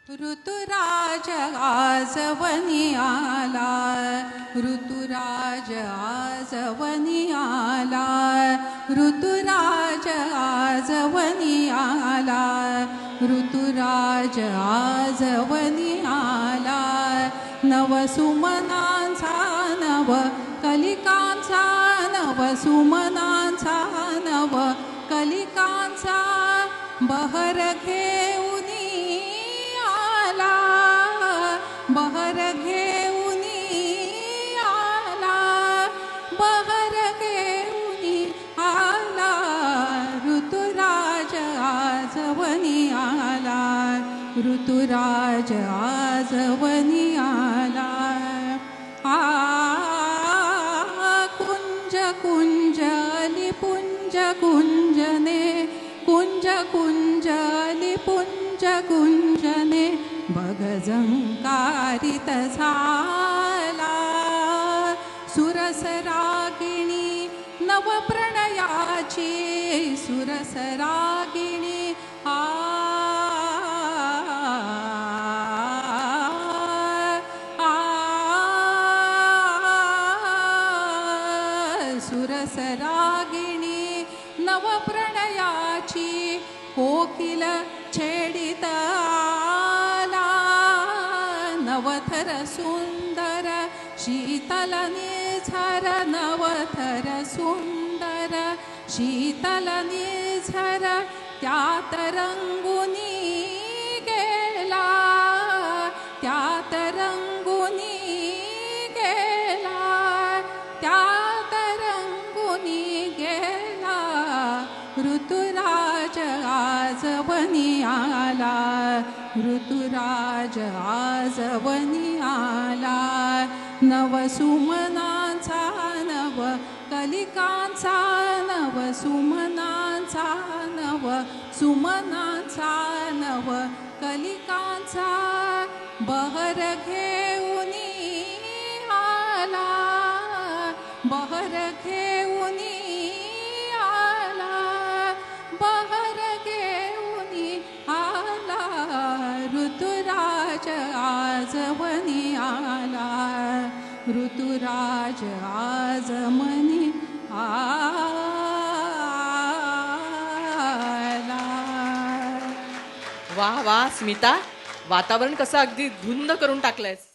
ऋतुराज आजवनी आला, ऋतुराज आजवनी आला, ऋतुराज आजवनी आला, ऋतुराज आजवनी आला. नवसुमनांचा नव कलिकांचा, नवसुमनांचा नव कलिकांचा बहर घेऊनी आला, बहर घेऊनी आला, बहर घेऊनी आला. ऋतुराज आजवनी आला, ऋतुराज आजवनी आला. कुंज कुंज अलिपुंज कुंजने, कुंज कुंज अलिपुंज कुंजने बघ झंकारित झाला. सुरस रागिणी नवप्रणयाची, सुरस रागिणी सुरस रागिणी नवप्रणयाची कोकिल छेडित आला. नवथर सुंदर शीतल निझर, नवथर सुंदर शीतल निझर त्यात रंगुनी गेला, त्यात रंगुनी गेला, त्यात रंगुनी गेला. ऋतुराज आजवनी आला, ऋतुराज आजवनी आला. नवसुमनांचा नव कलिकांचा, नवसुमनांचा नव सुमनांचा नव कलिकांचा बहर घेऊनी आला, बहर घेऊनी आला, बहर घेऊनी आला. ऋतुराज आजवनी आला, ऋतुराज आजवनी आला. वाह वाह स्मिता, वातावरण कसं अगदी धुंद करून टाकलंयस.